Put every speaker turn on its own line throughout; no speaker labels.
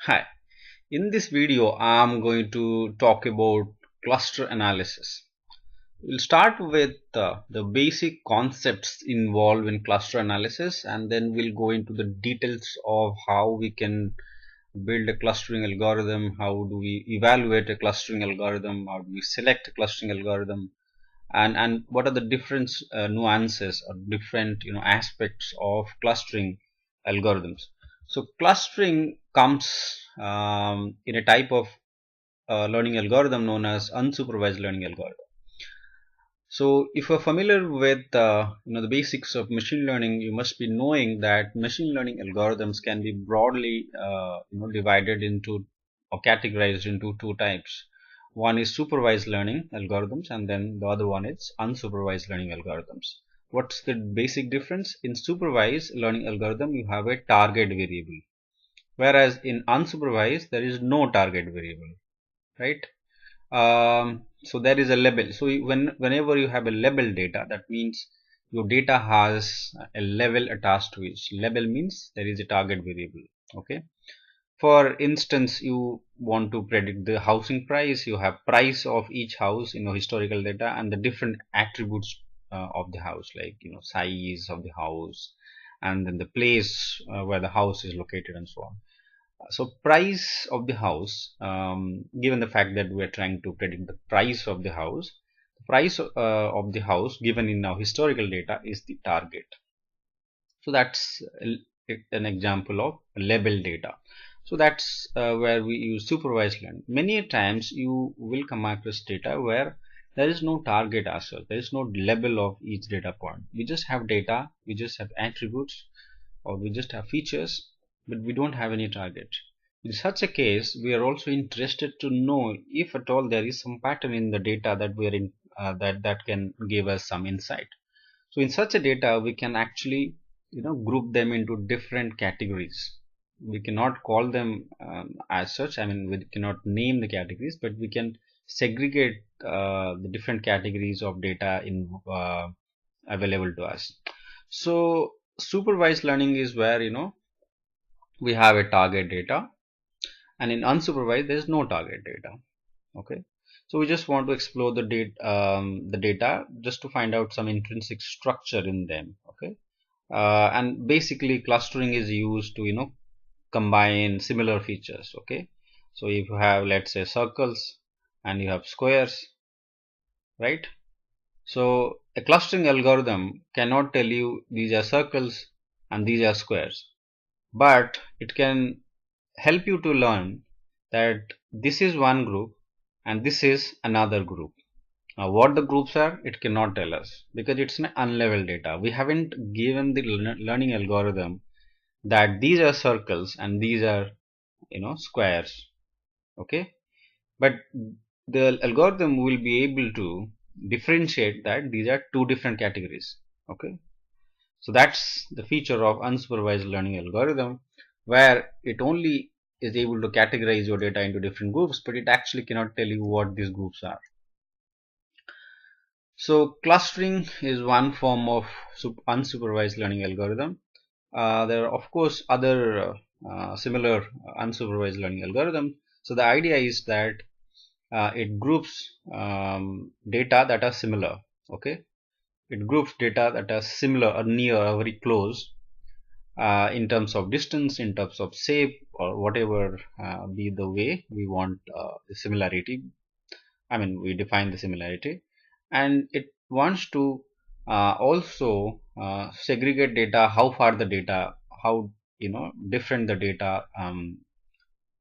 Hi, in this video I'm going to talk about cluster analysis. We'll start with the basic concepts involved in cluster analysis, and then we'll go into the details of how we can build a clustering algorithm, how do we evaluate a clustering algorithm, how do we select a clustering algorithm, and what are the different nuances or different aspects of clustering algorithms. So clustering comes in a type of learning algorithm known as unsupervised learning algorithm. So if you're familiar with the basics of machine learning, you must be knowing that machine learning algorithms can be broadly divided into or categorized into two types. One is supervised learning algorithms, and then the other one is unsupervised learning algorithms. What's the basic difference? In supervised learning algorithm, you have a target variable, whereas in unsupervised there is no target variable, right? So there is a label. So whenever you have a label data, that means your data has a label attached to it. Label means there is a target variable. Okay. For instance, you want to predict the housing price. You have price of each house, historical data, and the different attributes of the house, like size of the house, and then the place where the house is located, and so on. So price of the house, given the fact that we are trying to predict the price of the house, the price of the house given in our historical data is the target. So that's an example of label data. So that's where we use supervised learning. Many times you will come across data where there is no target as well. There is no label of each data point. We just have data, we just have attributes, or we just have features, but we don't have any target. In such a case, we are also interested to know if at all there is some pattern in the data that we are in, that can give us some insight. So in such a data, we can actually group them into different categories. We cannot call them as such. I mean, we cannot name the categories, but we can segregate the different categories of data in available to us. So supervised learning is where we have a target data, and in unsupervised there is no target data. Okay, so we just want to explore the data just to find out some intrinsic structure in them. Okay, and basically clustering is used to combine similar features. Okay, so if you have, let's say, circles and you have squares, right? So a clustering algorithm cannot tell you these are circles and these are squares, but it can help you to learn that this is one group and this is another group. Now what the groups are, it cannot tell us because it's an unlabeled data. We haven't given the learning algorithm that these are circles and these are squares. Okay, but the algorithm will be able to differentiate that these are two different categories. Okay, so that's the feature of unsupervised learning algorithm, where it only is able to categorize your data into different groups, but it actually cannot tell you what these groups are. So clustering is one form of unsupervised learning algorithm. There are of course other similar unsupervised learning algorithms. So the idea is that it groups data that are similar. Okay, it groups data that are similar or near or very close in terms of distance, in terms of shape, or whatever be the way we want the similarity. I mean, we define the similarity, and it wants to also segregate data, how far the data, how different the data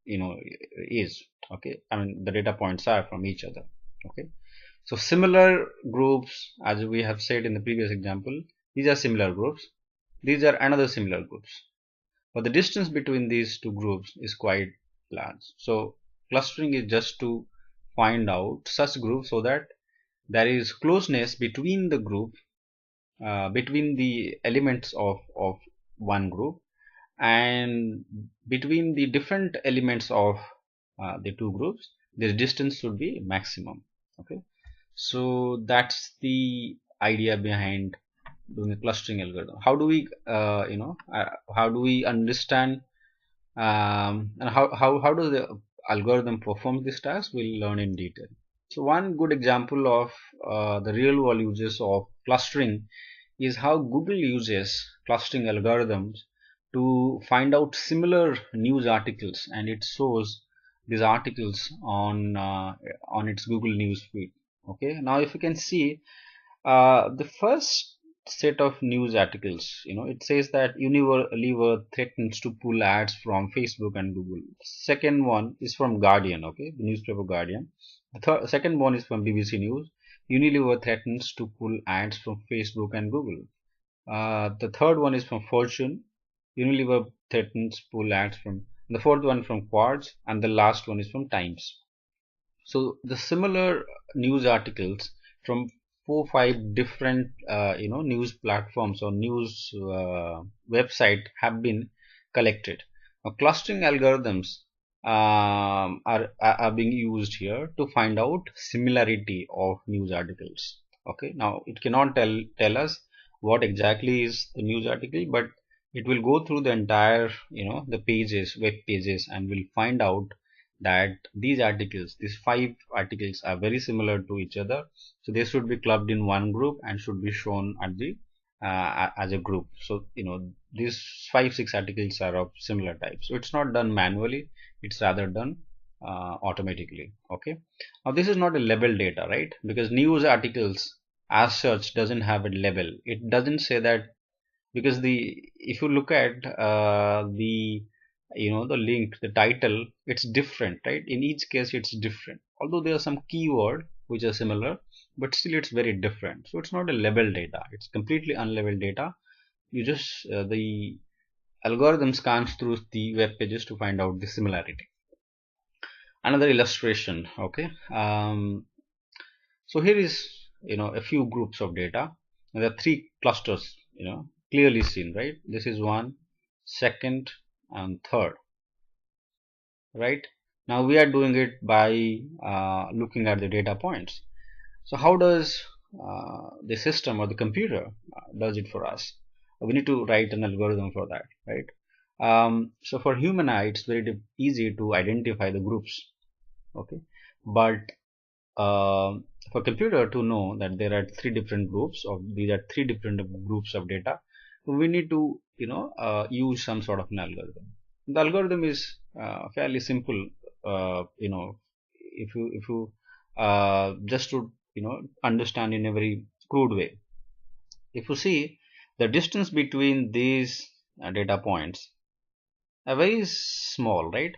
is. Okay, I mean the data points are from each other. Okay, so similar groups, as we have said in the previous example, these are similar groups, these are another similar groups, but the distance between these two groups is quite large. So clustering is just to find out such groups so that there is closeness between the group, between the elements of one group, and between the different elements of the two groups, the distance should be maximum. Okay, so that's the idea behind doing a clustering algorithm. How do we how do we understand And how does the algorithm perform this task, we'll learn in detail. So one good example of the real world uses of clustering is how Google uses clustering algorithms to find out similar news articles, and it shows these articles on its Google News feed. Okay, now if you can see the first set of news articles, it says that Unilever threatens to pull ads from Facebook and Google. Second one is from Guardian, okay, the newspaper Guardian. The second one is from BBC News. Unilever threatens to pull ads from Facebook and Google. The third one is from Fortune. Unilever threatens pull ads from. The fourth one from Quartz, and the last one is from Times. So the similar news articles from 4 5 different news platforms or news website have been collected. Now, clustering algorithms are being used here to find out similarity of news articles. Okay, now it cannot tell us what exactly is the news article, but it will go through the entire the web pages, and will find out that these 5 articles are very similar to each other, so they should be clubbed in one group and should be shown at the as a group. So these 5 6 articles are of similar type, so it's not done manually, it's rather done automatically. Okay, now this is not a label data, right? Because news articles as such doesn't have a label. It doesn't say that, because if you look at the link, the title, it's different, right? In each case it's different, although there are some keyword which are similar, but still it's very different. So it's not a label data, it's completely unlabeled data. You just the algorithm scans through the web pages to find out the similarity. Another illustration, okay. So here is a few groups of data, and there are 3 clusters clearly seen, right? This is 1, 2nd, and 3rd. Right, now we are doing it by looking at the data points. So how does the system or the computer does it for us? We need to write an algorithm for that, right? So for human eye it's very easy to identify the groups, okay, but for computer to know that there are 3 different groups of these are 3 different groups of data, we need to use some sort of an algorithm. The algorithm is fairly simple. If you just to understand in a very crude way, if you see the distance between these data points are very small, right?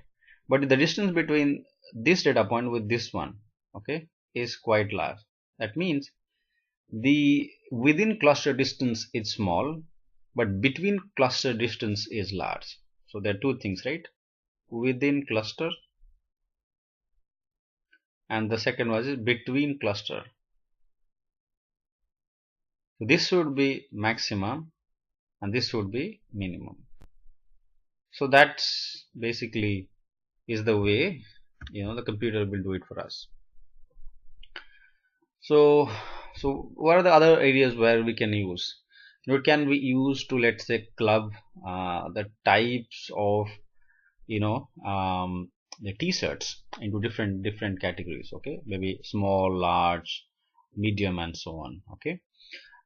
But the distance between this data point with this one, okay, is quite large. That means the within cluster distance is small, but between cluster distance is large. So there are 2 things, right? Within cluster, and the second was between cluster. So this should be maximum and this should be minimum. So that's basically is the way the computer will do it for us. So what are the other areas where we can use? It can be used to, let's say, club the types of the t-shirts into different categories, okay, maybe small, large, medium, and so on. Okay,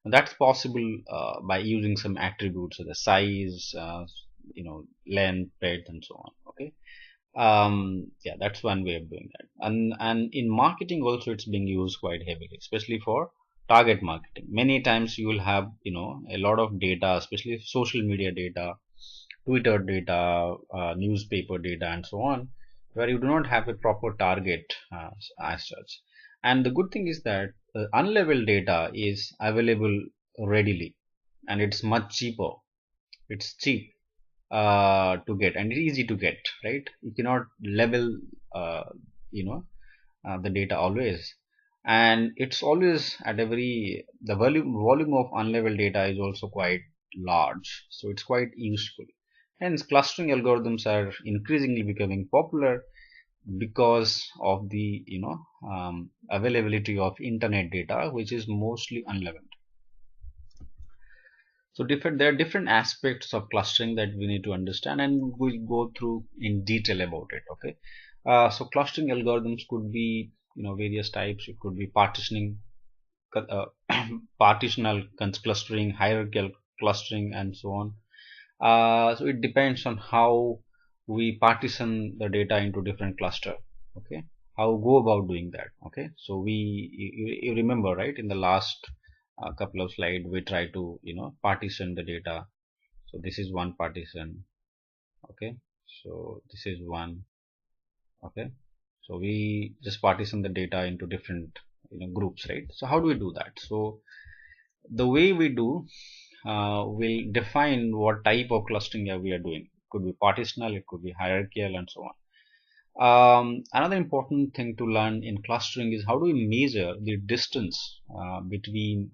that's possible by using some attributes, so the size, length, breadth, and so on. Okay, yeah, that's one way of doing that. And in marketing also it's being used quite heavily, especially for target marketing. Many times you will have a lot of data, especially social media data, Twitter data, newspaper data, and so on, where you do not have a proper target as such. And the good thing is that unlabeled data is available readily, and it's much cheaper. It's cheap to get, and it's easy to get, right? You cannot label the data always, and it's always at a very the volume of unlabeled data is also quite large, so it's quite useful. Hence clustering algorithms are increasingly becoming popular because of the availability of internet data, which is mostly unlabeled. So there are different aspects of clustering that we need to understand, and we'll go through in detail about it. Okay. So clustering algorithms could be, various types. It could be partitioning, uh, partitional clustering, hierarchical clustering, and so on. So it depends on how we partition the data into different cluster. Okay, how go about doing that. Okay, so you remember, right, in the last couple of slides we try to partition the data. So this is one partition. Okay, so this is one. Okay, so we just partition the data into different groups, right? So how do we do that? So the way we do will define what type of clustering we are doing. It could be partitional, it could be hierarchical, and so on. Another important thing to learn in clustering is how do we measure the distance between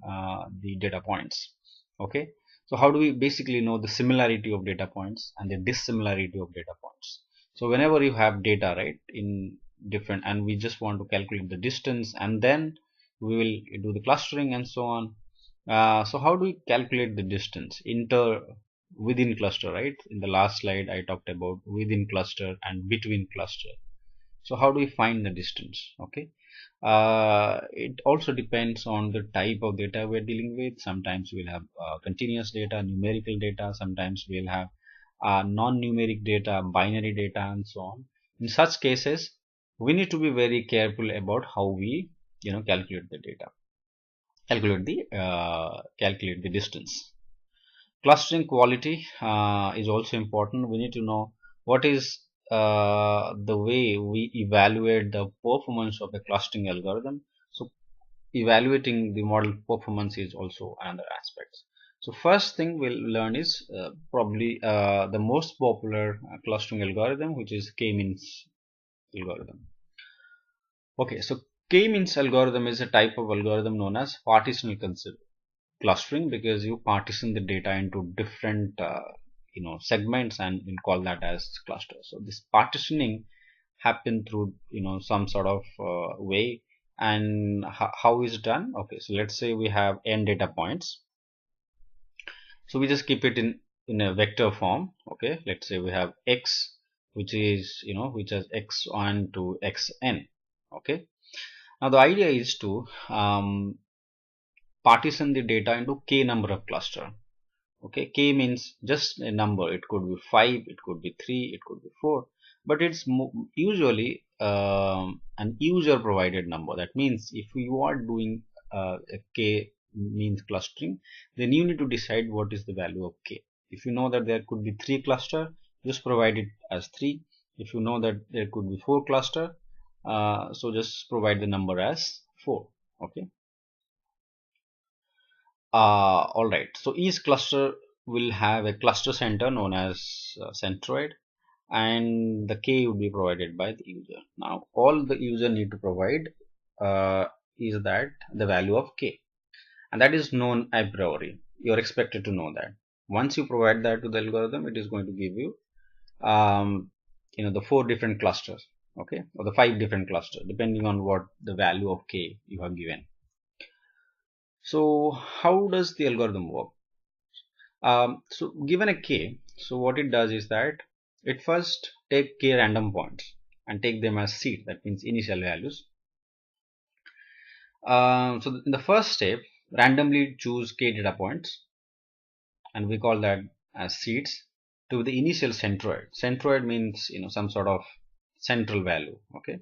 the data points. Okay, so how do we basically know the similarity of data points and the dissimilarity of data points. So whenever you have data, right, in different, and we just want to calculate the distance, and then we will do the clustering and so on. So how do we calculate the distance within cluster, right? In the last slide I talked about within cluster and between cluster. So how do we find the distance? Okay, it also depends on the type of data we're dealing with. Sometimes we'll have continuous data, numerical data. Sometimes we'll have non-numeric data, binary data, and so on. In such cases we need to be very careful about how we calculate the data, calculate the distance. Clustering quality is also important. We need to know what is the way we evaluate the performance of a clustering algorithm. So evaluating the model performance is also another aspect. So first thing we'll learn is probably the most popular clustering algorithm, which is k-means algorithm. Okay, so k-means algorithm is a type of algorithm known as partitional clustering, because you partition the data into different segments, and we'll call that as cluster. So this partitioning happen through some sort of way. And how is it done? Okay, so let's say we have n data points, so we just keep it in a vector form. Okay, let's say we have x, which is which has x1 to xn. Okay, now the idea is to partition the data into k number of cluster. Okay, k means just a number. It could be 5, it could be 3, it could be 4, but it's usually an user provided number. That means if you are doing a k means clustering, then you need to decide what is the value of k. If you know that there could be 3 cluster, just provide it as 3. If you know that there could be 4 cluster, so just provide the number as 4. Okay. Alright, so each cluster will have a cluster center known as centroid, and the k would be provided by the user. Now all the user need to provide is that the value of k, and that is known a priori. You are expected to know that. Once you provide that to the algorithm, it is going to give you the 4 different clusters, okay, or the 5 different clusters, depending on what the value of k you have given. So how does the algorithm work? So given a k, so what it does is that it first take k random points and take them as seed, that means initial values. So in the first step, randomly choose k data points, and we call that as seeds, to the initial centroid. Centroid means some sort of central value. Okay,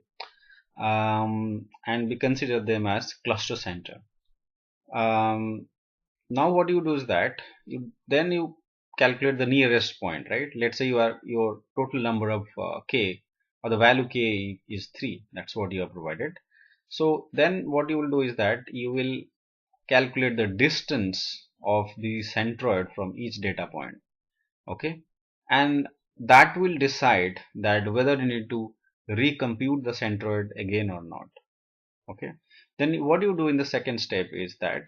and we consider them as cluster center. Now what you do is that you calculate the nearest point, right? Let's say your total number of k, or the value k is 3. That's what you have provided. So then what you will do is that you will calculate the distance of the centroid from each data point. Okay, and that will decide that whether you need to recompute the centroid again or not. Okay, then what you do in the second step is that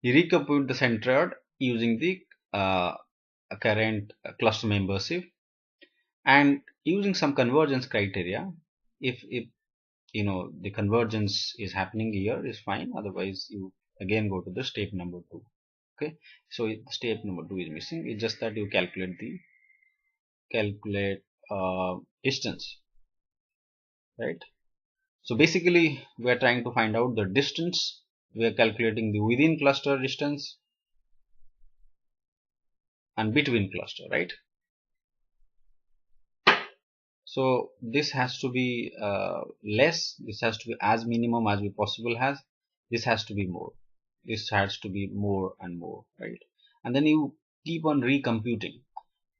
you recompute the centroid using the current cluster membership, and using some convergence criteria. If the convergence is happening here, is fine. Otherwise you again go to the step number 2. Okay, so step number 2 is missing. It's just that you calculate distance, right? So basically we are trying to find out the distance. We are calculating the within cluster distance and between cluster, right? So this has to be less, this has to be as minimum as we possible has, this has to be more, this has to be more and more, right? And then you keep on recomputing.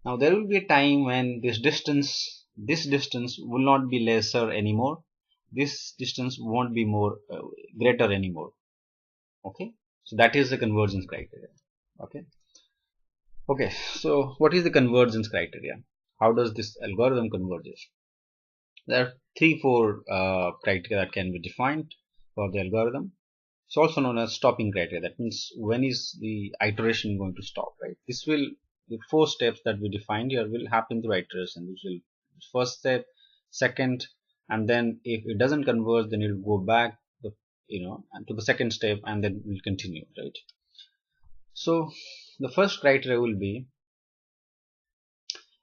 Now there will be a time when this distance will not be lesser anymore, this distance won't be more greater anymore. Okay, so that is the convergence criteria. Okay, so what is the convergence criteria? How does this algorithm converges? There are 3-4 criteria that can be defined for the algorithm. It's also known as stopping criteria. That means when is the iteration going to stop, right? The 4 steps that we defined here will happen through iteration. This will first step, second, and then if it doesn't converge, then it will go back, and to the second step, and then we'll continue, right? So the first criteria will be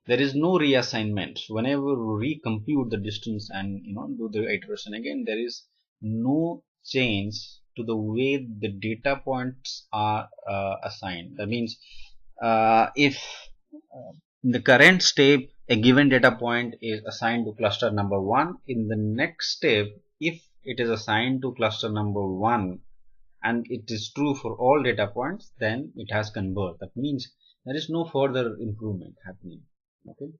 there is no reassignment. Whenever we recompute the distance and do the iteration again, there is no change to the way the data points are assigned. That means if in the current step a given data point is assigned to cluster number 1, in the next step if it is assigned to cluster number 1 and it is true for all data points, then it has converged. That means there is no further improvement happening. Okay,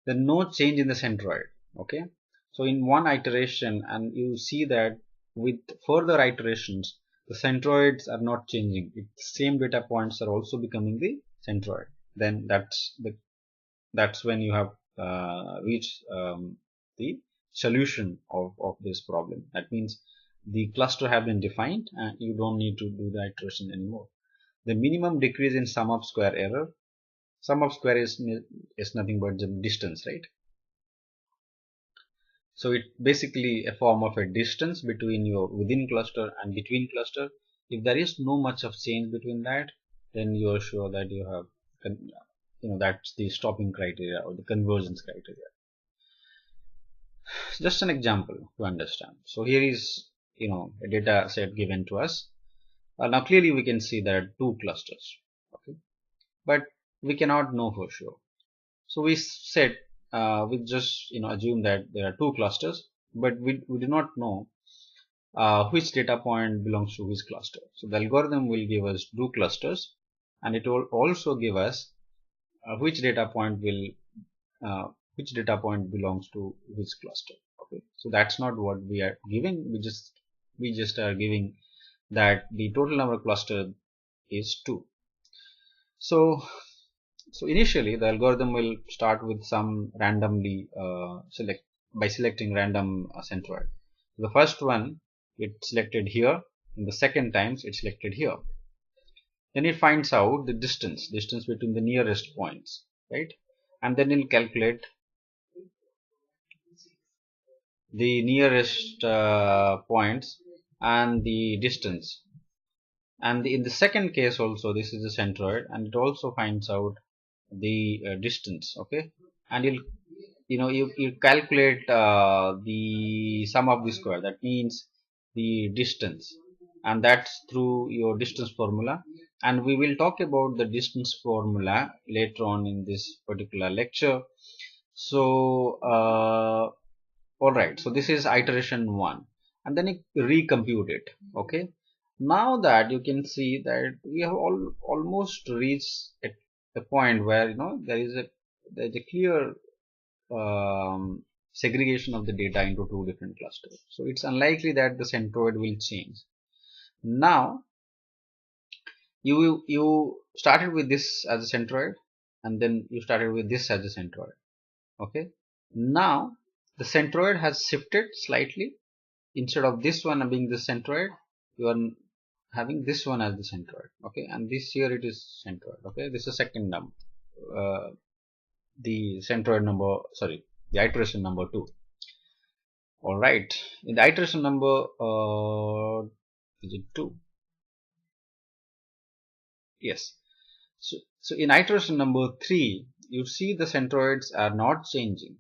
there's no change in the centroid. Okay, so in one iteration, and you see that with further iterations the centroids are not changing, the same data points are also becoming the centroid, then that's when you have reached the solution of this problem. That means the cluster have been defined and you don't need to do the iteration anymore. The minimum decrease in sum of square error. Sum of square is nothing but the distance, right? So it's basically a form of a distance between your within cluster and between cluster. If there is no much of change between that, then you are sure that you have, that's the stopping criteria or the convergence criteria. Just an example to understand. So here is, a data set given to us. Now clearly we can see there are 2 clusters. Okay, but we cannot know for sure. So we said we just assume that there are 2 clusters, but we do not know which data point belongs to which cluster. So the algorithm will give us 2 clusters, and it will also give us which data point belongs to which cluster. Okay, so that's not what we are giving. We just are giving that the total number of cluster is 2. So initially the algorithm will start with some randomly selecting random centroid. The first one it selected here, and the second times it selected here. Then it finds out the distance between the nearest points, right? And then it'll calculate the nearest points and the distance. And in the second case also this is the centroid, and it also finds out the distance. Okay, and you calculate the sum of the square, that means the distance, and that's through your distance formula, and we will talk about the distance formula later on in this particular lecture. So alright, so this is iteration 1, and then you recompute it. Okay, now that you can see that we have almost reached at the point where there's a clear segregation of the data into 2 different clusters. So it's unlikely that the centroid will change. Now you started with this as a centroid, and then you started with this as a centroid. Okay, now the centroid has shifted slightly. Instead of this one being the centroid, you are having this one as the centroid. Okay, and this here it is centroid. Okay, this is second number, the centroid number, sorry, the iteration number 2. All right, in the iteration number is it 2? Yes. So in iteration number 3, you see the centroids are not changing.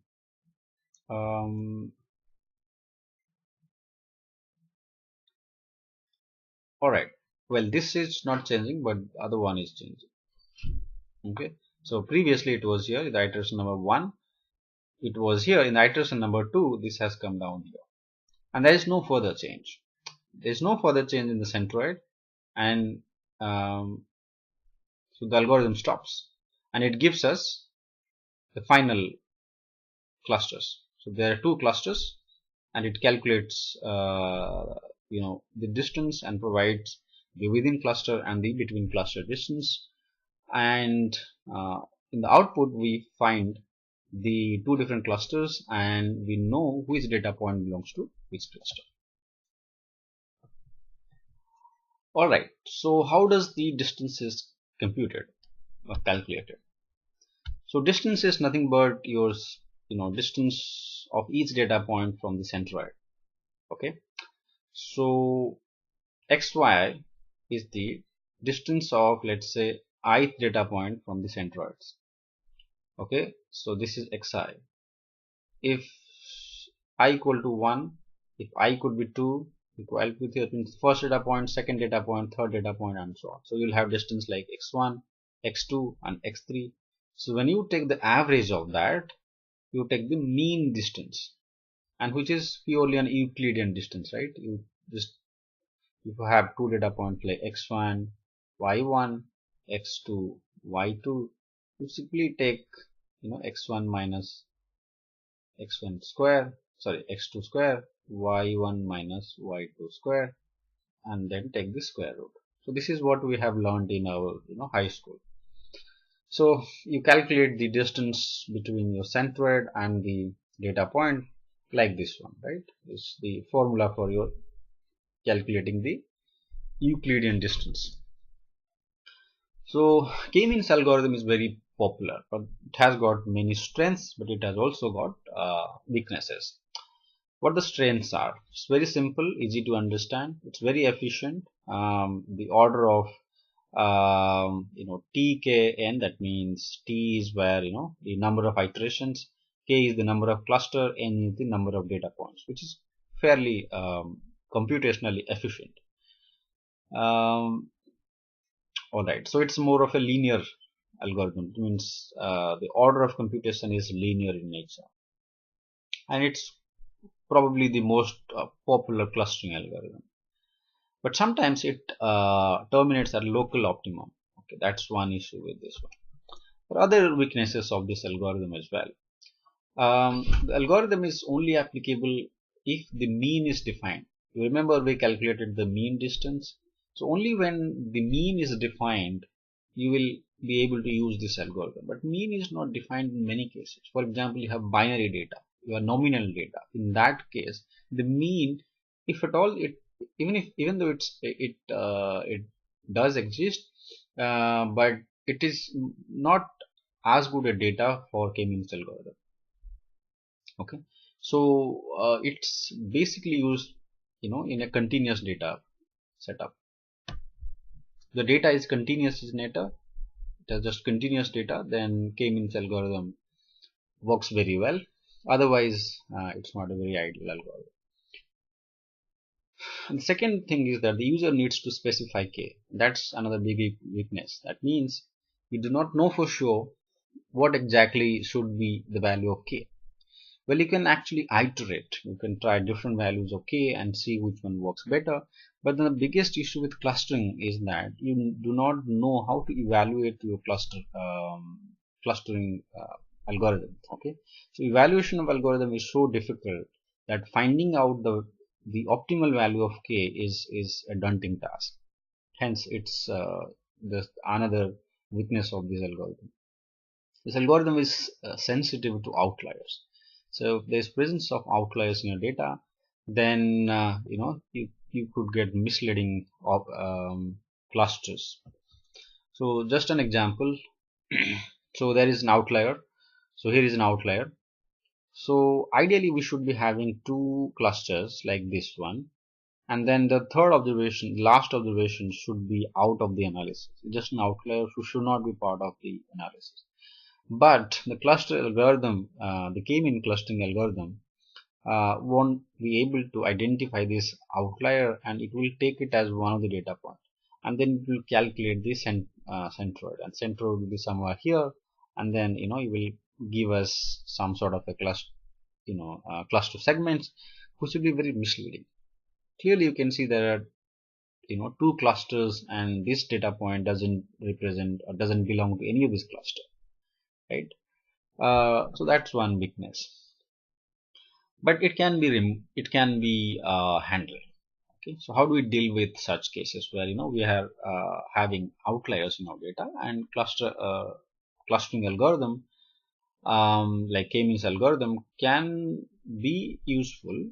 Alright. Well, this is not changing, but the other one is changing. Okay. So previously it was here in the iteration number 1. It was here in the iteration number 2. This has come down here. And there is no further change. There is no further change in the centroid. And so the algorithm stops. And it gives us the final clusters. So there are 2 clusters, and it calculates the distance and provides the within cluster and the between cluster distance, and in the output we find the 2 different clusters and we know which data point belongs to which cluster. Alright, so how does the distance is computed or calculated? So distance is nothing but your distance of each data point from the centroid. Okay, so xy is the distance of, let's say, ith data point from the centroids. Okay, so this is xi. If I equal to 1, if I could be 2, equal to 3, means first data point, second data point, third data point, and so on. So you'll have distance like x1, x2, and x3. So when you take the average of that, you take the mean distance, and which is purely an Euclidean distance, right? If you have 2 data points like x1, y1, x2, y2, you simply take x1 minus x1 square, sorry, x2 square, y1 minus y2 square, and then take the square root. So this is what we have learned in our high school. So you calculate the distance between your centroid and the data point like this one, right? This is the formula for your calculating the Euclidean distance. So k-means algorithm is very popular, but it has got many strengths, but it has also got weaknesses. What the strengths are? It's very simple, easy to understand. It's very efficient. The order of tKn, that means t is where the number of iterations, k is the number of cluster, n is the number of data points, which is fairly computationally efficient. Alright, so it's more of a linear algorithm. It means the order of computation is linear in nature, and it's probably the most popular clustering algorithm. But sometimes it terminates at local optimum. Okay, that's one issue with this one. There are other weaknesses of this algorithm as well. The algorithm is only applicable if the mean is defined. You remember we calculated the mean distance. So only when the mean is defined, you will be able to use this algorithm. But mean is not defined in many cases. For example, you have binary data, you have nominal data. In that case, the mean, if at all, even though it does exist, but it is not as good a data for k-means algorithm. Okay, so it's basically used in a continuous data setup. The data is continuous in nature, it has just continuous data, then k-means algorithm works very well. Otherwise it's not a very ideal algorithm. And the second thing is that the user needs to specify k. That's another big weakness. That means you do not know for sure what exactly should be the value of k. Well, you can actually iterate. You can try different values of k and see which one works better. But the biggest issue with clustering is that you do not know how to evaluate your clustering algorithm. Okay, so evaluation of algorithm is so difficult that finding out the optimal value of k is a daunting task. Hence, it's another weakness of this algorithm. This algorithm is sensitive to outliers. So if there is presence of outliers in your data, then you could get misleading of clusters. So just an example. So there is an outlier. So here is an outlier. So ideally we should be having 2 clusters like this one, And then the third observation, last observation, should be out of the analysis. Just an outlier who should not be part of the analysis. But the cluster algorithm, the k-mean clustering algorithm, won't be able to identify this outlier, and it will take it as one of the data point, and then it will calculate the centroid, and centroid will be somewhere here, and then it will give us some sort of a cluster, cluster segments, which will be very misleading. Clearly you can see there are two clusters, and this data point doesn't represent or doesn't belong to any of this cluster, right? So that's one weakness, but it can be handled. Okay, so how do we deal with such cases where we are having outliers in our data, and clustering algorithm like k-means algorithm can be useful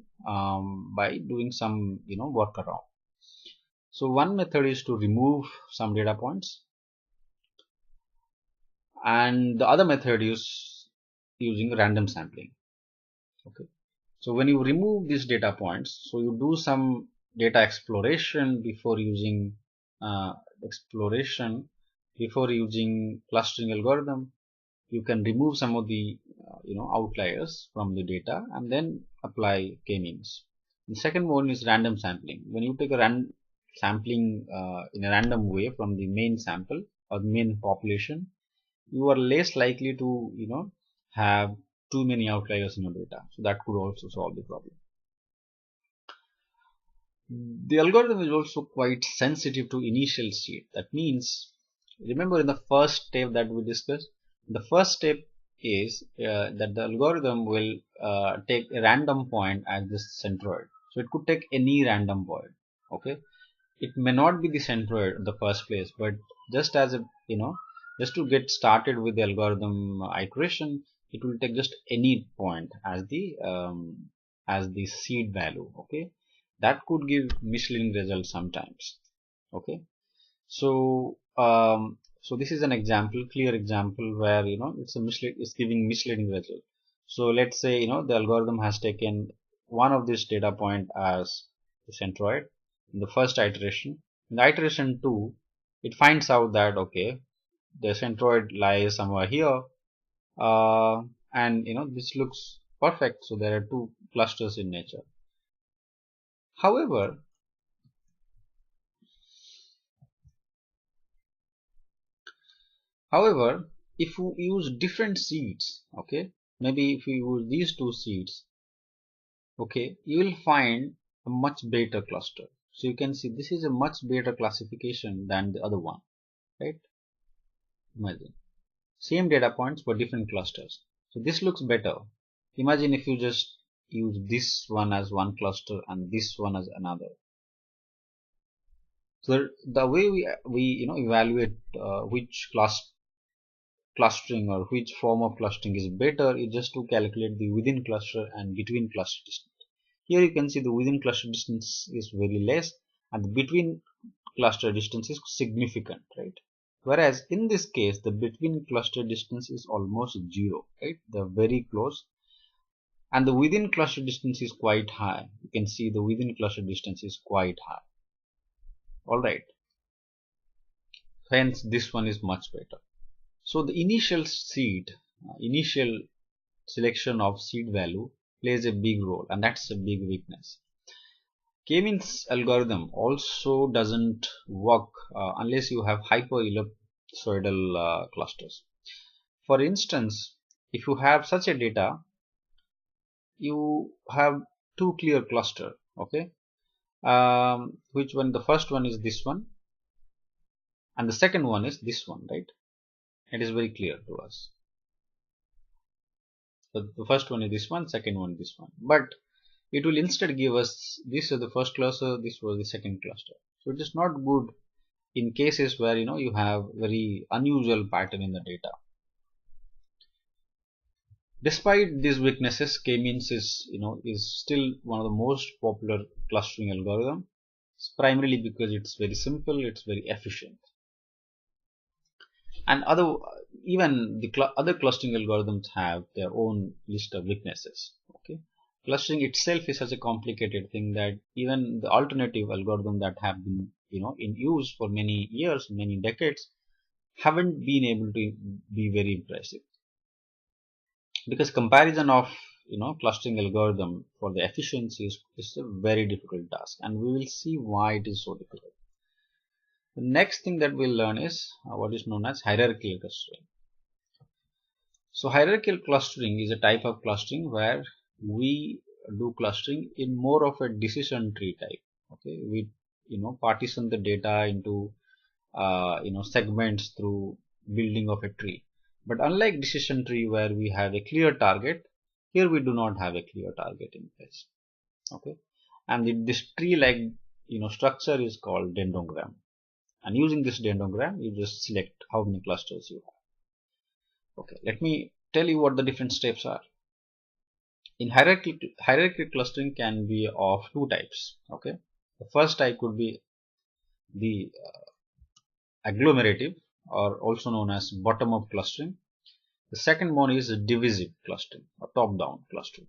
by doing some workaround. So one method is to remove some data points, and the other method is using random sampling. Okay, so when you remove these data points, so you do some data exploration before using clustering algorithm. You can remove some of the outliers from the data and then apply k-means. The second one is random sampling. When you take a random sampling in a random way from the main sample or the main population, you are less likely to have too many outliers in your data. So that could also solve the problem. The algorithm is also quite sensitive to initial seed. That means, remember in the first step that we discussed, the first step is that the algorithm will take a random point as this centroid. So it could take any random point. Okay, it may not be the centroid in the first place, but just as just to get started with the algorithm iteration, it will take just any point as the seed value. Okay, that could give misleading results sometimes. Okay, so so this is an example, clear example, where it's giving misleading result. So let's say the algorithm has taken one of this data point as the centroid in the first iteration. In the iteration 2, it finds out that okay, the centroid lies somewhere here, and this looks perfect. So there are two clusters in nature. However, if you use different seeds, okay, maybe if you use these two seeds, okay, you will find a much better cluster. So you can see this is a much better classification than the other one, right? Imagine same data points but different clusters. So this looks better. Imagine if you just use this one as one cluster and this one as another. So the way we evaluate which clustering or which form of clustering is better is just to calculate the within cluster and between cluster distance. Here you can see the within cluster distance is very less and the between cluster distance is significant, right? Whereas in this case the between cluster distance is almost 0, right? They're very close, and the within cluster distance is quite high. You can see the within cluster distance is quite high. Alright, hence this one is much better. So the initial selection of seed value plays a big role, and that's a big weakness. K-means algorithm also doesn't work unless you have hyper-ellipsoidal clusters. For instance, if you have such a data, you have two clear cluster, okay, which one? The first one is this one, and the second one is this one, right? It is very clear to us. So the first one is this one, second one this one, but it will instead give us this is the first cluster, this was the second cluster. So it is not good in cases where you have very unusual pattern in the data. Despite these weaknesses, k-means is still one of the most popular clustering algorithm, primarily because it's very simple, it's very efficient. And even the other clustering algorithms have their own list of weaknesses. Okay, Clustering itself is such a complicated thing that even the alternative algorithm that have been in use for many years, many decades, haven't been able to be very impressive, because comparison of clustering algorithm for the efficiency is a very difficult task, and we will see why it is so difficult. The next thing that we'll learn is what is known as hierarchical clustering. So hierarchical clustering is a type of clustering where we do clustering in more of a decision tree type. Okay, we partition the data into segments through building of a tree. But unlike decision tree where we have a clear target, here we do not have a clear target in place. Okay, and this tree like structure is called dendrogram. And using this dendrogram, you just select how many clusters you have. Okay, let me tell you what the different steps are. In hierarchical clustering can be of two types. Okay, the first type could be the agglomerative, or also known as bottom-up clustering. The second one is divisive clustering or top-down clustering.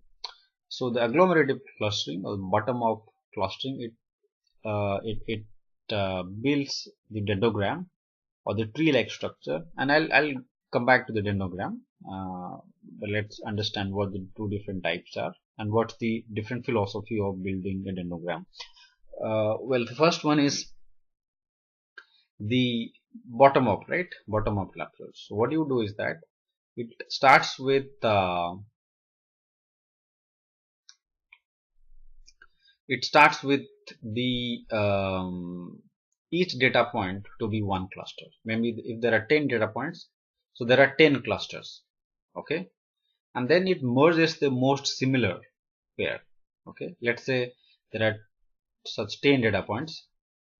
So the agglomerative clustering or bottom-up clustering, it builds the dendrogram or the tree-like structure, and I'll come back to the dendrogram. But let's understand what the two different types are and what's the different philosophy of building a dendrogram. Well, the first one is the bottom up, right? Bottom up clusters. So what you do is that it starts with the each data point to be one cluster. Maybe if there are 10 data points, so there are 10 clusters. Okay, and then it merges the most similar pair. Okay, let's say there are such 10 data points,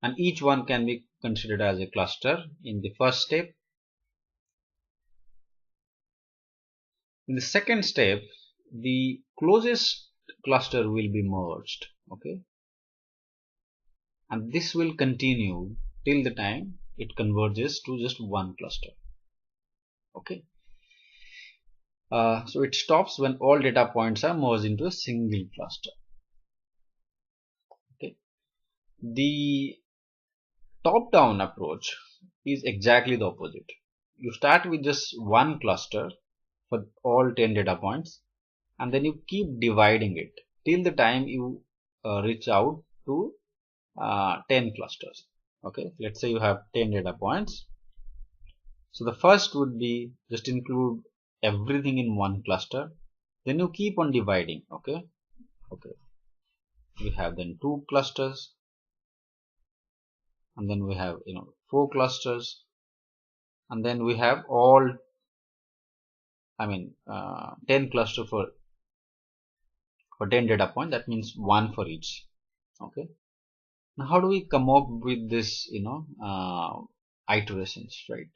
and each one can be considered as a cluster in the first step. In the second step, the closest cluster will be merged. Okay, and this will continue till the time it converges to just one cluster. Okay, so it stops when all data points are merged into a single cluster. Okay, the top-down approach is exactly the opposite. You start with just one cluster for all 10 data points, and then you keep dividing it till the time you reach out to 10 clusters. Okay, let's say you have 10 data points. So the first would be just include everything in one cluster, then you keep on dividing. Okay, we have then 2 clusters, and then we have 4 clusters, and then we have all 10 cluster for 10 data point. That means 1 for each. Okay, now how do we come up with this iterations, right?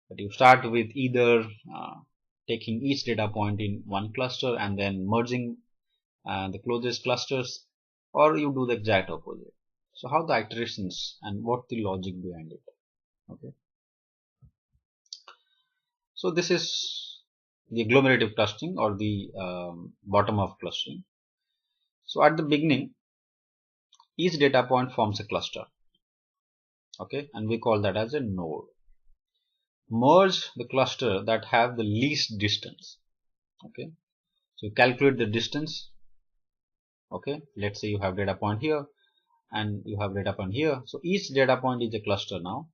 But you start with either taking each data point in one cluster and then merging the closest clusters, or you do the exact opposite. So how the iterations and what the logic behind it. Okay, so this is the agglomerative clustering or the bottom-up clustering. So at the beginning, each data point forms a cluster. Okay, and we call that as a node. Merge the cluster that have the least distance. Okay, so you calculate the distance. Okay, let's say you have data point here and you have data point here. So each data point is a cluster now.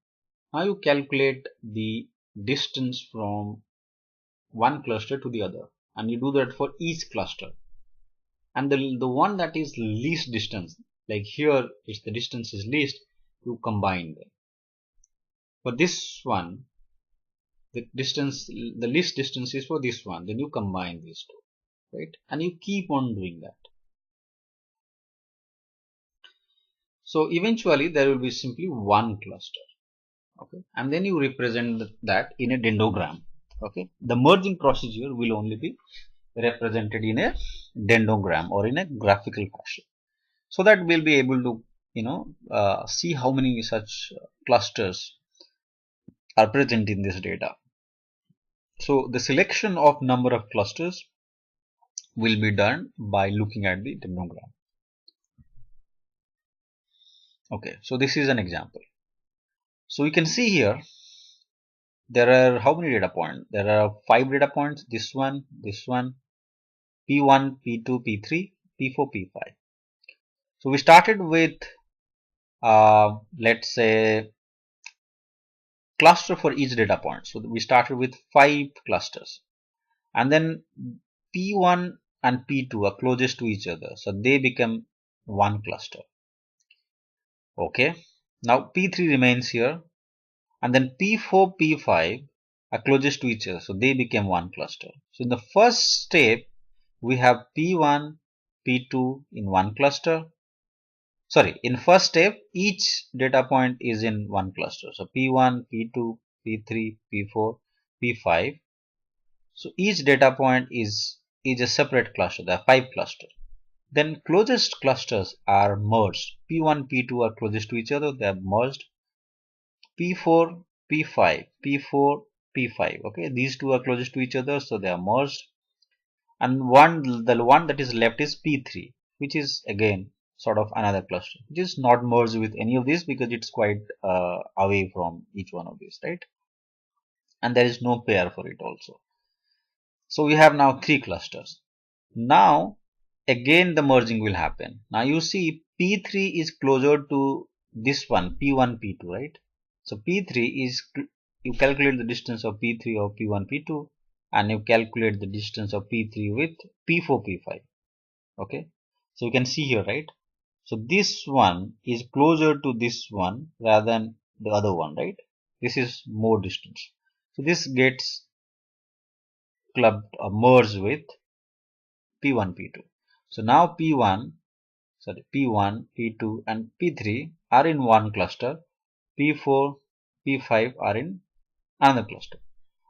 Now you calculate the distance from one cluster to the other, and you do that for each cluster. And the one that is least distance, like here is the distance is least, you combine them. For this one, the least distance is for this one, then you combine these two, right? And you keep on doing that. So eventually there will be simply one cluster. Okay, and then you represent that in a dendrogram. Okay, the merging procedure will only be represented in a dendrogram or in a graphical fashion, so that we'll be able to see how many such clusters are present in this data. So the selection of number of clusters will be done by looking at the dendrogram. Okay, so this is an example. So you can see here there are how many data points? There are 5 data points. This one, P1, P2, P3, P4, P5. So we started with let's say cluster for each data point. So we started with 5 clusters, and then P1 and P2 are closest to each other, so they become one cluster. Okay, now P3 remains here, and then P4, P5 are closest to each other, so they became one cluster. So in the first step, we have P1, P2 in one cluster. Sorry, in first step, each data point is in one cluster. So P1, P2, P3, P4, P5. So each data point is a separate cluster. There are 5 clusters. Then closest clusters are merged. P1, P2 are closest to each other. They are merged. P4, P5, P4, P5. Okay, these two are closest to each other, so they are merged. And the one that is left is P3, which is again sort of another cluster, which is not merged with any of these because it's quite away from each one of these, right? And there is no pair for it also. So we have now 3 clusters. Now again the merging will happen. Now you see P3 is closer to this one, P1, P2, right? So P3 is, you calculate the distance of P3 of P1, P2, and you calculate the distance of P3 with P4, P5. Okay, so you can see here, right? So this one is closer to this one rather than the other one, right? This is more distance. So this gets clubbed or merged with P1, P2. So now P1, P2 and P3 are in one cluster. P4, P5 are in another cluster.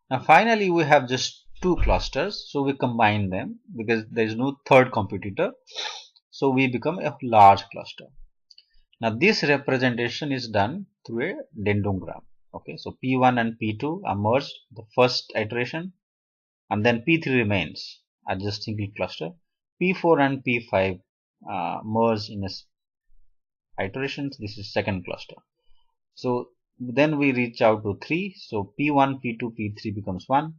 Now finally we have just 2 clusters, so we combine them because there is no third competitor. So we become a large cluster. Now this representation is done through a dendrogram. Okay, so P1 and P2 are merged the first iteration, and then P3 remains as just single cluster. P4 and P5 merge in a iterations. This is second cluster. So then we reach out to 3. So P1, P2, P3 becomes 1,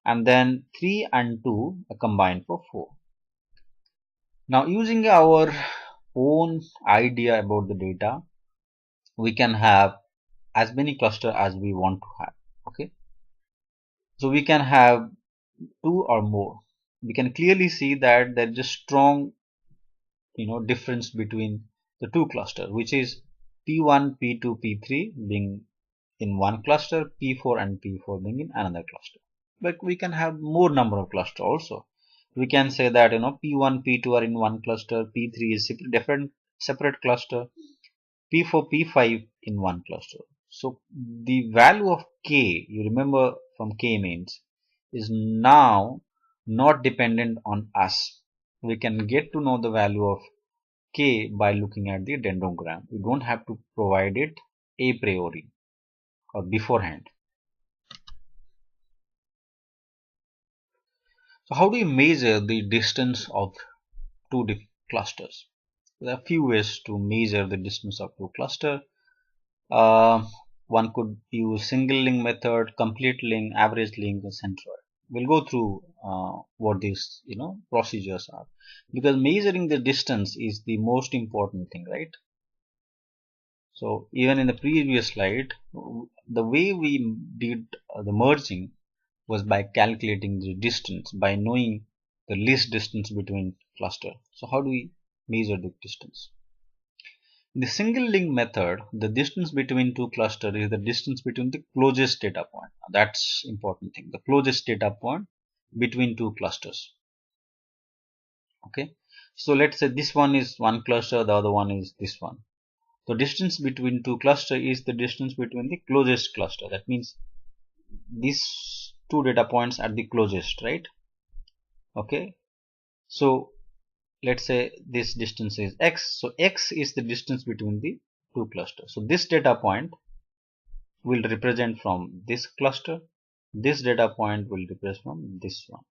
and then 3 and 2 are combined for 4. Now using our own idea about the data, we can have as many clusters as we want to have. Okay, so we can have 2 or more. We can clearly see that there is a strong difference between the 2 clusters, which is P1, P2, P3 being in one cluster, P4 and P4 being in another cluster. But we can have more number of clusters also. We can say that P1, P2 are in one cluster, P3 is separate cluster, P4, P5 in one cluster. So the value of K, you remember from K means, is now not dependent on us. We can get to know the value of K by looking at the dendrogram. We don't have to provide it a priori or beforehand. So how do you measure the distance of 2 clusters? There are a few ways to measure the distance of 2 clusters. One could use single link method, complete link, average link, and centroid. We'll go through what these procedures are, because measuring the distance is the most important thing, right? So even in the previous slide, the way we did the merging was by calculating the distance, by knowing the least distance between cluster. So how do we measure the distance? In the single link method, the distance between 2 clusters is the distance between the closest data point. That's important thing, the closest data point between 2 clusters. Okay, so let's say this one is one cluster, the other one is this one. So distance between 2 clusters is the distance between the closest cluster. That means these 2 data points are the closest, right? Okay, so let's say this distance is x. So x is the distance between the 2 clusters. So this data point will represent from this cluster. This data point will represent from this one.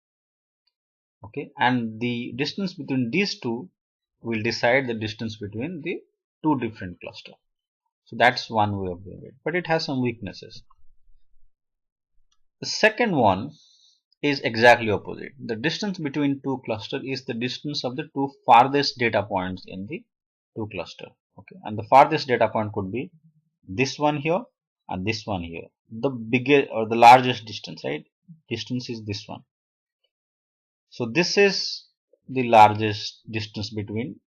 okay, and the distance between these two will decide the distance between the two different clusters. So that's one way of doing it, but it has some weaknesses. The second one is exactly opposite. The distance between two clusters is the distance of the two farthest data points in the two cluster. Okay, and the farthest data point could be this one here and this one here. The biggest or the largest distance, right? Distance is this one. So this is the largest distance between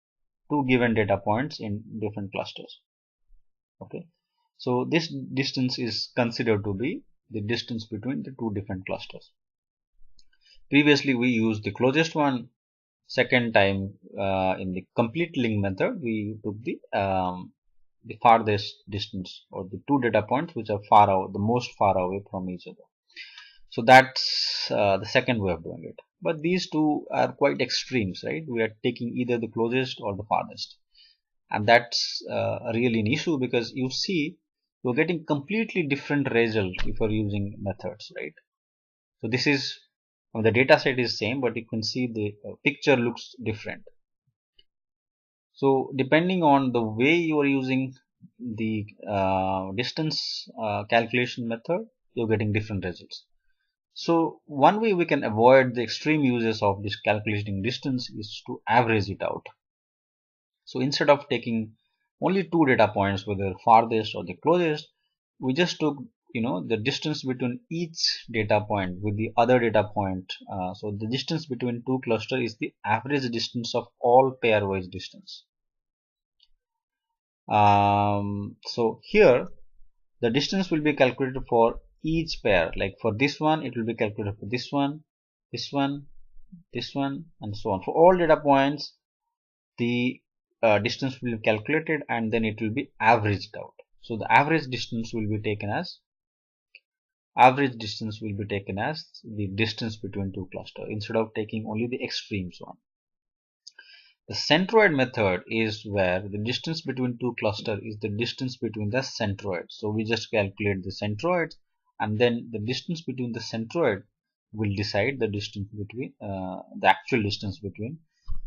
two given data points in different clusters. Okay, so this distance is considered to be the distance between the two different clusters. Previously we used the closest one. Second time in the complete link method we took the farthest distance, or the two data points which are far out, the most far away from each other. So that's the second way of doing it. But these two are quite extremes, right? We are taking either the closest or the farthest, and that's really an issue, because you see you're getting completely different result if you're using methods, right? So this is, the data set is same, but you can see the picture looks different. So depending on the way you are using the distance calculation method, you're getting different results. So one way we can avoid the extreme uses of this calculating distance is to average it out. So instead of taking only two data points, whether farthest or the closest, we just took the distance between each data point with the other data point. So the distance between two clusters is the average distance of all pairwise distance. So here the distance will be calculated for each pair. Like for this one, it will be calculated for this one, this one, this one, and so on. For all data points, the distance will be calculated and then it will be averaged out. So the average distance will be taken as the distance between two clusters, instead of taking only the extremes one. The centroid method is where the distance between two clusters is the distance between the centroids. So we just calculate the centroids, and then the distance between the centroid will decide the distance between the actual distance between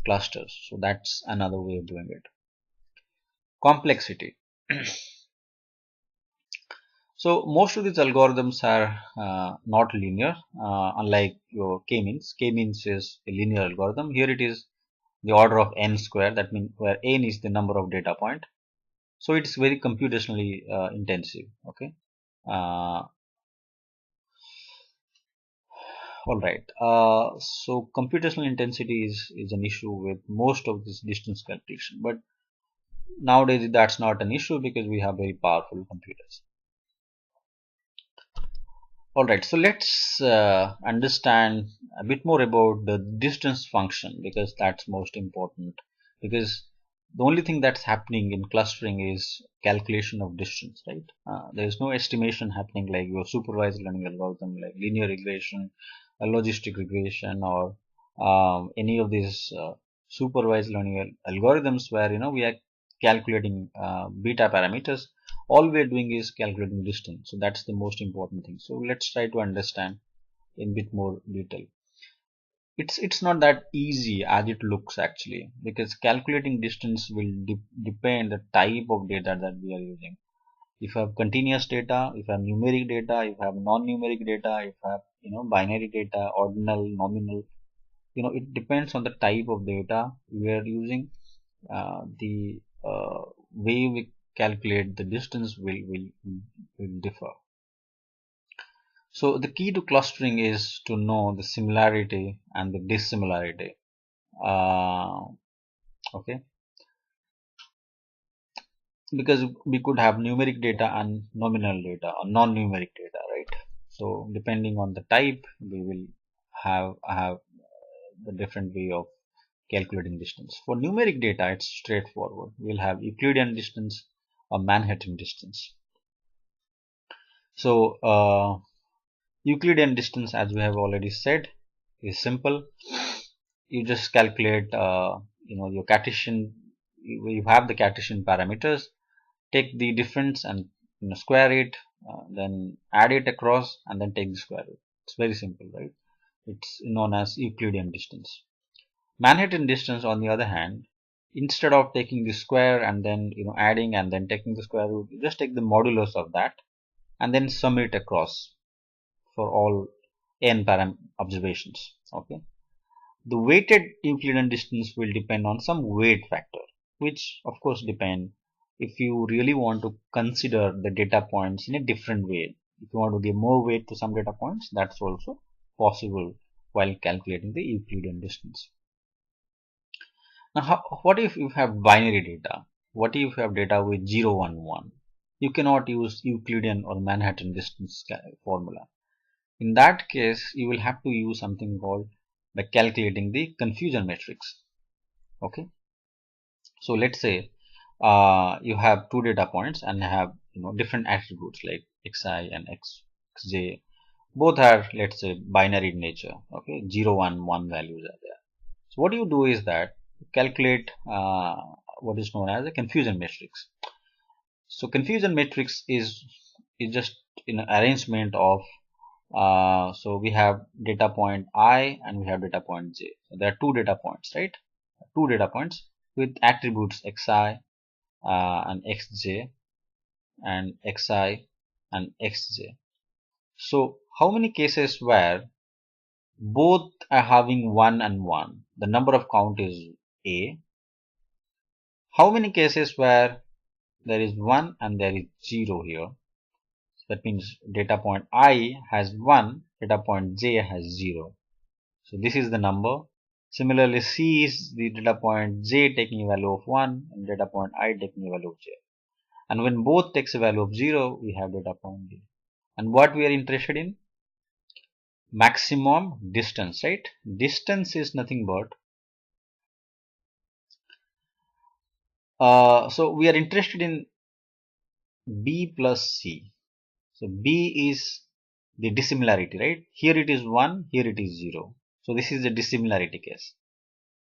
clusters. So that's another way of doing it. Complexity. So most of these algorithms are not linear, unlike your k-means. K-means is a linear algorithm. Here it is the order of n square, that means where n is the number of data point. So it's very computationally intensive. Okay. All right. So computational intensity is an issue with most of this distance calculation, but nowadays that's not an issue because we have very powerful computers. Alright, so let's understand a bit more about the distance function, because that's most important, because the only thing that's happening in clustering is calculation of distance, right? There is no estimation happening like your supervised learning algorithm, like linear regression, logistic regression, or any of these supervised learning algorithms where we are calculating beta parameters. All we are doing is calculating distance. So that's the most important thing. So let's try to understand in bit more detail. It's not that easy as it looks actually, because calculating distance will depend the type of data that we are using. If you have continuous data, if you have numeric data, if you have non-numeric data, if you have binary data, ordinal, nominal, it depends on the type of data we are using. The way we calculate the distance will differ. So the key to clustering is to know the similarity and the dissimilarity. Okay, because we could have numeric data and nominal data or non-numeric data, right? So depending on the type, we will have the different way of calculating distance. For numeric data, it's straightforward. We'll have Euclidean distance or Manhattan distance. So Euclidean distance, as we have already said, is simple. You just calculate your Cartesian, you have the Cartesian parameters, take the difference and square it, then add it across and then take the square root. It's very simple, right? It's known as Euclidean distance. Manhattan distance, on the other hand, instead of taking the square and then adding and then taking the square root, you just take the modulus of that and then sum it across for all n observations. Okay. The weighted Euclidean distance will depend on some weight factor, which of course depend if you really want to consider the data points in a different way. If you want to give more weight to some data points, that's also possible while calculating the Euclidean distance. Now, what if you have binary data? What if you have data with 0, 1, 1? You cannot use Euclidean or Manhattan distance formula. In that case, you will have to use something called by calculating the confusion matrix. Okay. So let's say you have two data points and have different attributes like xi and xj. Both are, let's say, binary in nature. Okay, 0, 1, 1 values are there. So what you do is that you calculate what is known as a confusion matrix. So confusion matrix is just an arrangement of so we have data point I and we have data point j. So there are two data points, right? Two data points with attributes xi and xj and xi and xj. So how many cases where both are having 1 and 1? The number of count is a. How many cases where there is 1 and there is 0 here? That means data point I has 1, data point j has 0. So this is the number. Similarly, C is the data point j taking a value of 1 and data point I taking a value of j. And when both takes a value of 0, we have data point d. And what we are interested in? Maximum distance, right? Distance is nothing but so we are interested in b plus c. So b is the dissimilarity, right? Here it is 1, here it is 0. So this is a dissimilarity case.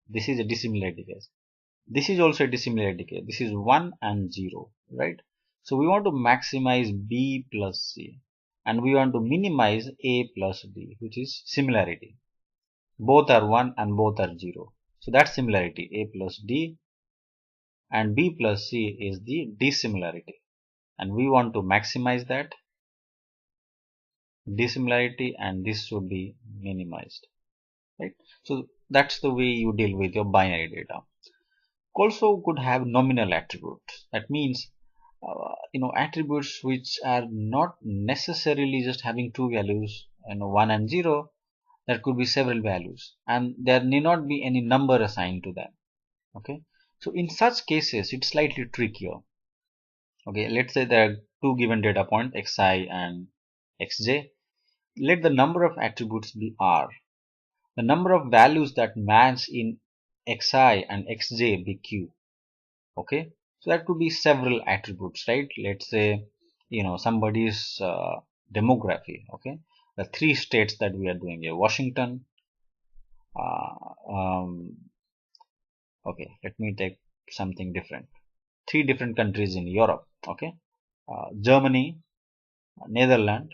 This is a dissimilarity case. This is also a dissimilarity case. This is 1 and 0, right? So we want to maximize b plus c and we want to minimize a plus d, which is similarity. Both are 1 and both are 0. So that's similarity, a plus d, and b plus c is the dissimilarity. And we want to maximize that dissimilarity and this should be minimized, right? So that's the way you deal with your binary data. Also could have nominal attributes. That means attributes which are not necessarily just having two values, 1 and 0. There could be several values and there need not be any number assigned to them. Okay, so in such cases it's slightly trickier. Okay, let's say there are two given data point xi and xj. Let the number of attributes be r. The number of values that match in xi and xj be q. Okay, so that could be several attributes, right? Let's say somebody's demography. Okay, the three states that we are doing here: Washington. Okay, let me take something different. Three different countries in Europe. Okay, Germany, Netherlands,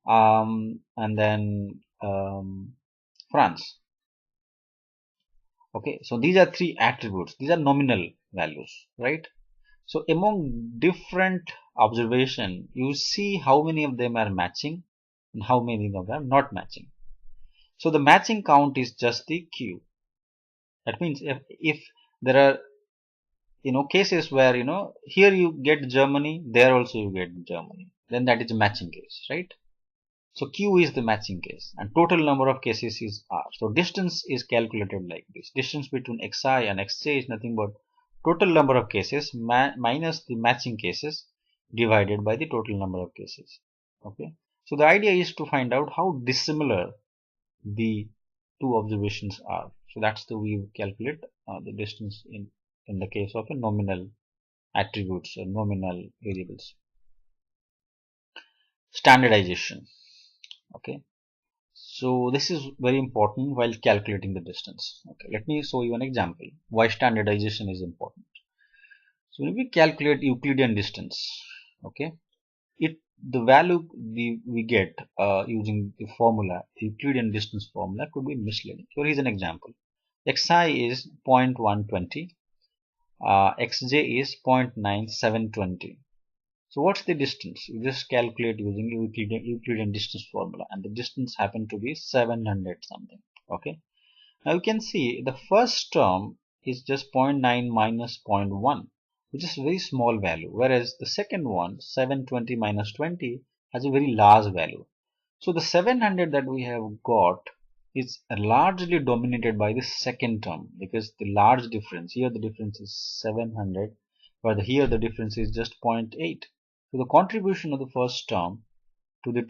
and then France. Okay, so these are three attributes. These are nominal values, right? So among different observation, you see how many of them are matching and how many of them are not matching. So the matching count is just the q. That means if there are cases where here you get Germany, there also you get Germany, then that is a matching case, right? So q is the matching case and total number of cases is r. So distance is calculated like this. Distance between xi and xj is nothing but total number of cases minus the matching cases divided by the total number of cases. Okay, so the idea is to find out how dissimilar the two observations are. So that's the way we calculate the distance in the case of a nominal attributes or nominal variables. Standardization. Okay, so this is very important while calculating the distance. Okay, let me show you an example why standardization is important. So when we calculate Euclidean distance, okay, it the value we get using the formula, the Euclidean distance formula, could be misleading. So here's an example. Xi is 0.120, Xj is 0.9720. So what's the distance? You just calculate using Euclidean distance formula, and the distance happened to be 700 something. Okay. Now you can see the first term is just 0.9 minus 0.1, which is a very small value, whereas the second one, 720 minus 20, has a very large value. So the 700 that we have got is largely dominated by the second term, because the large difference here, the difference is 700, but here the difference is just 0.8. So the contribution of the first term to the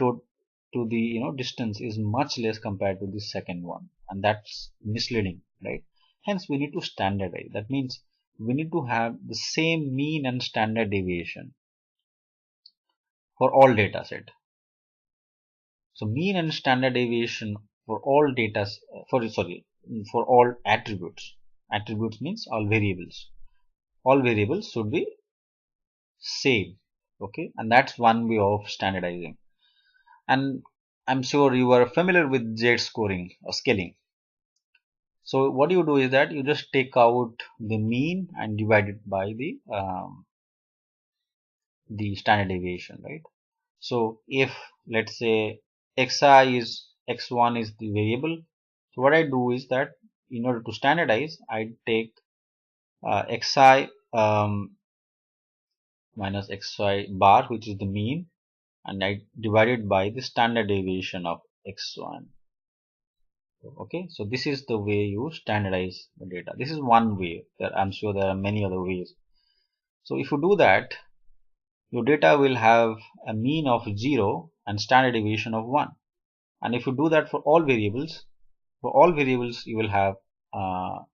distance is much less compared to the second one, and that's misleading, right? Hence we need to standardize. That means we need to have the same mean and standard deviation for all data set. So mean and standard deviation for all data for all attributes. Attributes means all variables. All variables should be same. Okay, and that's one way of standardizing. And I'm sure you are familiar with z-scoring or scaling. So what you do is that you just take out the mean and divide it by the standard deviation, right? So if let's say xi is x1 is the variable, so what I do is that in order to standardize, I take xi minus xi bar, which is the mean, and I divide it by the standard deviation of x1. Okay, so this is the way you standardize the data. This is one way. I'm sure there are many other ways. So if you do that, your data will have a mean of 0 and standard deviation of 1. And if you do that for all variables you will have a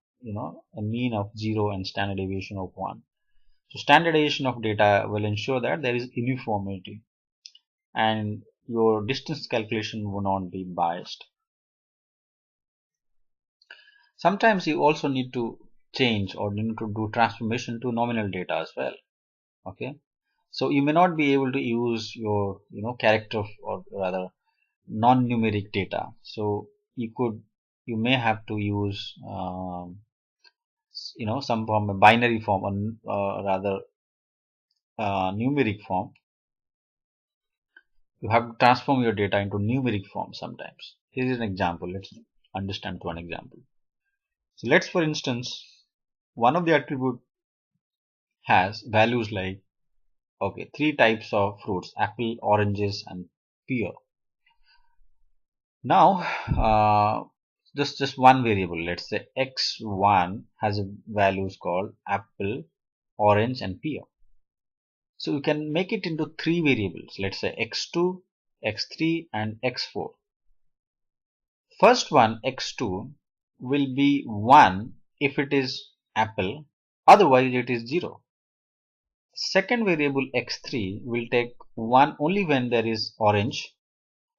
mean of 0 and standard deviation of 1. So standardization of data will ensure that there is uniformity and your distance calculation will not be biased. Sometimes you also need to change or need to do transformation to nominal data as well. Okay, so you may not be able to use your character or rather non-numeric data. So you may have to use some form of binary form or rather numeric form. You have to transform your data into numeric form sometimes. Here is an example. Let's understand one example. So let's, for instance, one of the attribute has values like 3 types of fruits: apple, oranges, and pear. Now just one variable, let's say x1 has a values called apple, orange, and pear. So you can make it into 3 variables, let's say x2, x3, and x4. First one, x2, will be 1 if it is apple, otherwise it is 0. Second variable x3 will take 1 only when there is orange,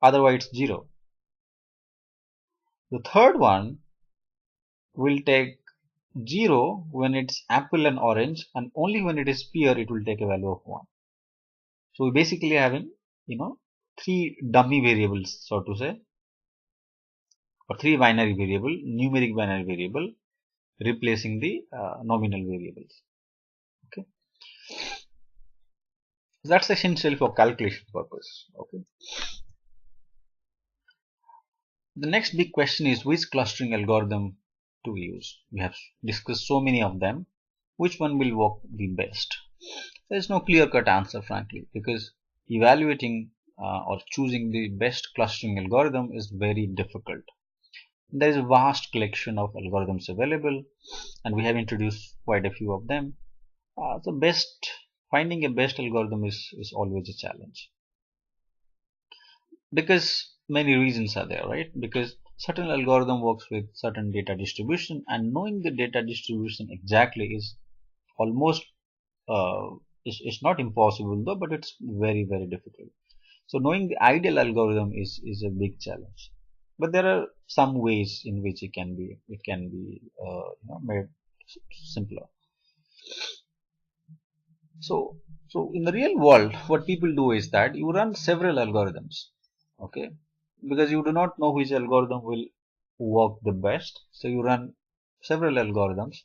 otherwise it's 0. The third one will take 0 when it's apple and orange, and only when it is pear it will take a value of 1. So we basically having 3 dummy variables, so to say, or 3 binary variable, numeric binary variable, replacing the nominal variables. Okay, that's essential for calculation purpose. Okay, the next big question is which clustering algorithm to use. We have discussed so many of them. Which one will work the best? There is no clear-cut answer, frankly, because evaluating or choosing the best clustering algorithm is very difficult. There is a vast collection of algorithms available, and we have introduced quite a few of them. Finding a best algorithm is always a challenge, because many reasons are there, right? Because certain algorithm works with certain data distribution, and knowing the data distribution exactly is almost it's not impossible though, but it's very difficult. So knowing the ideal algorithm is a big challenge, but there are some ways in which it can be made simpler. So So in the real world, what people do is that you run several algorithms, okay, because you do not know which algorithm will work the best. So you run several algorithms,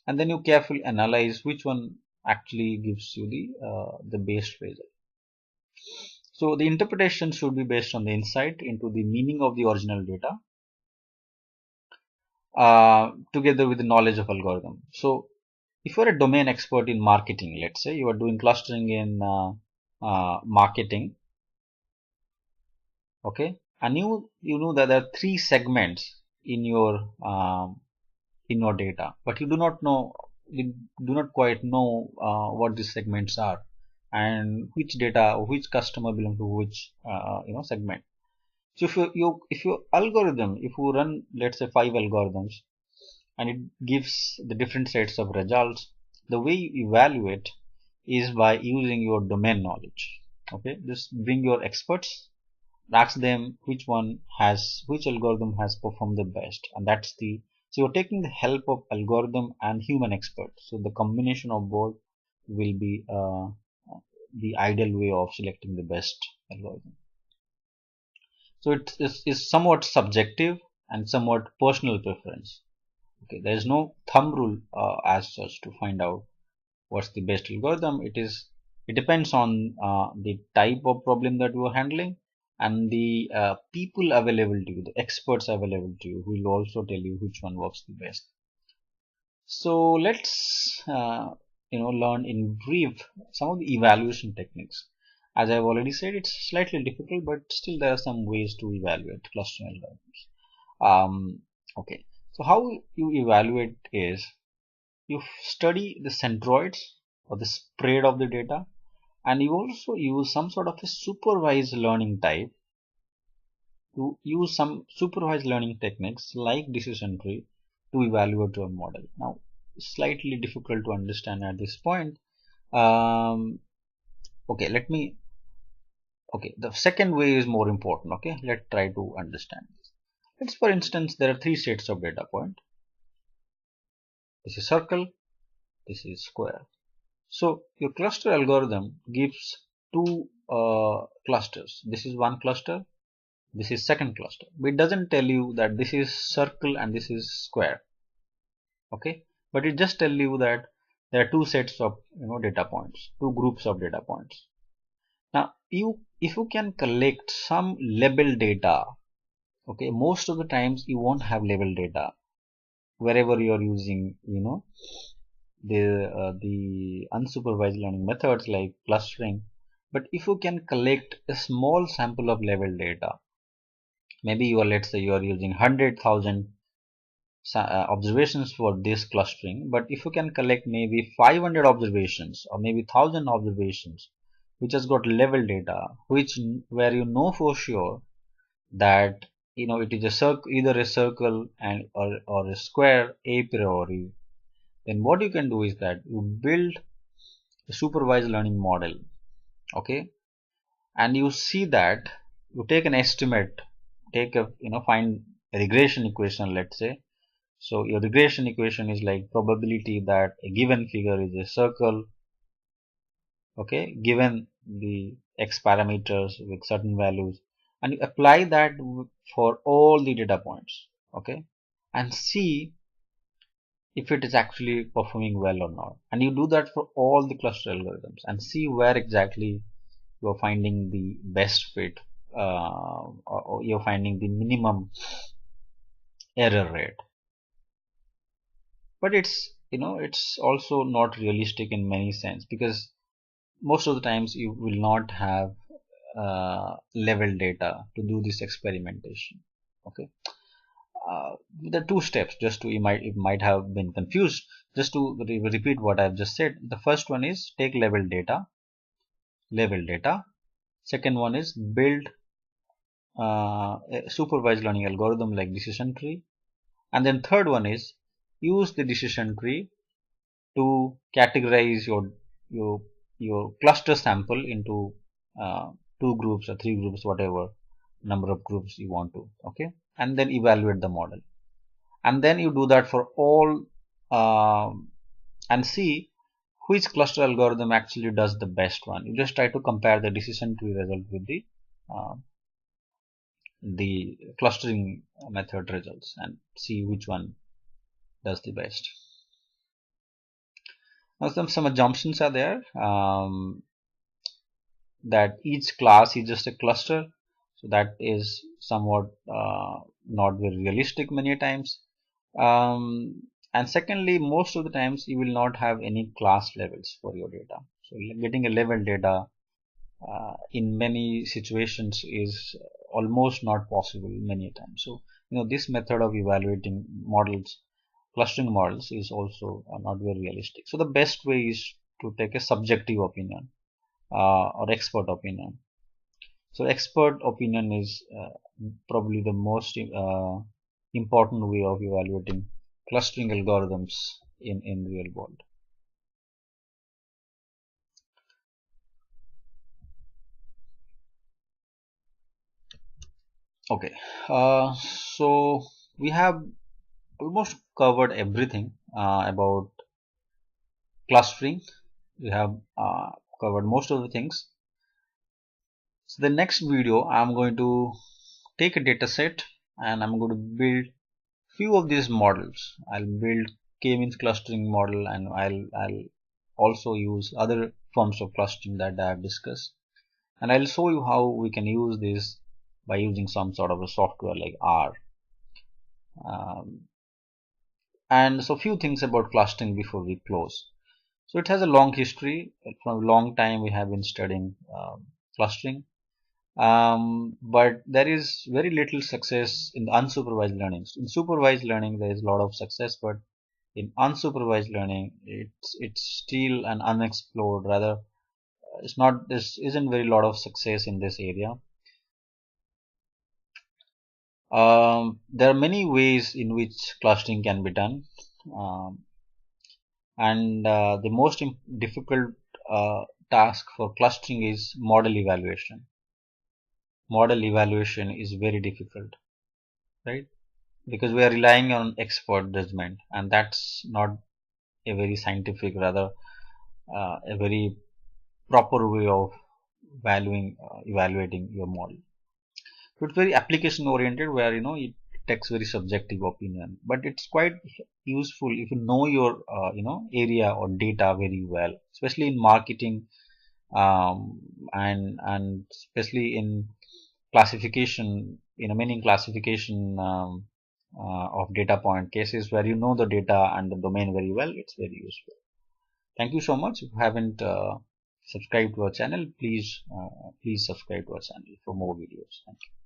and then you carefully analyze which one actually gives you the best result. So the interpretation should be based on the insight into the meaning of the original data, together with the knowledge of algorithm. So if you're a domain expert in marketing, let's say you are doing clustering in marketing, okay, and you know that there are three segments in your data, but you do not quite know what these segments are and which customer belong to which segment. So if your algorithm, if you run, let's say, 5 algorithms, and it gives the different sets of results, the way you evaluate is by using your domain knowledge. Okay, just bring your experts, ask them which algorithm has performed the best, and so you're taking the help of algorithm and human experts. So the combination of both will be the ideal way of selecting the best algorithm. So it is somewhat subjective and somewhat personal preference. Okay, there is no thumb rule as such to find out what's the best algorithm. It depends on the type of problem that you are handling, and the people available to you, the experts available to you, who will also tell you which one works the best. So let's learn in brief some of the evaluation techniques. As I've already said, it's slightly difficult, but still there are some ways to evaluate clustering algorithms. Okay, so how you evaluate is you study the centroids or the spread of the data, and you also use some sort of a supervised learning type to use some supervised learning techniques like decision tree to evaluate your model. Now, slightly difficult to understand at this point. Okay, the second way is more important. Okay, let's try to understand this. Let's, for instance, there are 3 sets of data point. This is circle, this is square. So your cluster algorithm gives 2 clusters. This is one cluster, this is second cluster, but it doesn't tell you that this is circle and this is square. Okay, but it just tell you that there are 2 sets of data points, 2 groups of data points. Now if you can collect some label data, okay, most of the times you won't have label data wherever you are using the unsupervised learning methods like clustering. But if you can collect a small sample of label data, maybe let's say you are using 100,000 observations for this clustering, but if you can collect maybe 500 observations or maybe 1000 observations which has got label data, where you know for sure that it is a circle, either a circle or a square a priori, then what you can do is that you build a supervised learning model. Okay, and you see that you take an estimate, find a regression equation, let's say. So your regression equation is like probability that a given figure is a circle, okay, given the x parameters with certain values, and you apply that for all the data points, okay, and see if it is actually performing well or not. And you do that for all the cluster algorithms and see where exactly you are finding the best fit, or you're finding the minimum error rate. But it's also not realistic in many sense, because most of the times you will not have level data to do this experimentation. Okay, the 2 steps, just to you might have been confused, just to repeat what I've just said. The first one is take level data. Second one is build a supervised learning algorithm like decision tree, and then third one is use the decision tree to categorize your cluster sample into 2 groups or 3 groups, whatever number of groups you want to. Okay, and then evaluate the model, and then you do that for all, and see which cluster algorithm actually does the best one. You just try to compare the decision tree result with the clustering method results and see which one does the best. Now some assumptions are there, that each class is just a cluster, so that is somewhat not very realistic many times. And secondly, most of the times you will not have any class levels for your data. So getting a level data in many situations is almost not possible many times. So this method of evaluating models, clustering models, is also not very realistic. So the best way is to take a subjective opinion or expert opinion. So expert opinion is probably the most important way of evaluating clustering algorithms in real world. Okay, so we have almost covered everything about clustering. We have covered most of the things. So the next video I'm going to take a data set and I'm going to build few of these models. I'll build k-means clustering model, and I'll also use other forms of clustering that I have discussed, and I'll show you how we can use this by using some sort of a software like R. And so few things about clustering before we close. So it has a long history. From a long time we have been studying clustering, but there is very little success in the unsupervised learning. In supervised learning there is a lot of success, but in unsupervised learning it's still an unexplored, rather it's not, this isn't very lot of success in this area. There are many ways in which clustering can be done, and the most difficult task for clustering is model evaluation. Model evaluation is very difficult, right? Because we are relying on expert judgment, and that's not a very scientific, rather a very proper way of evaluating your model. So it's very application oriented, where it takes very subjective opinion, but it's quite useful if you know your area or data very well, especially in marketing, and especially in classification, many classification of data point cases where you know the data and the domain very well. It's very useful. Thank you so much. If you haven't subscribed to our channel, please subscribe to our channel for more videos. Thank you.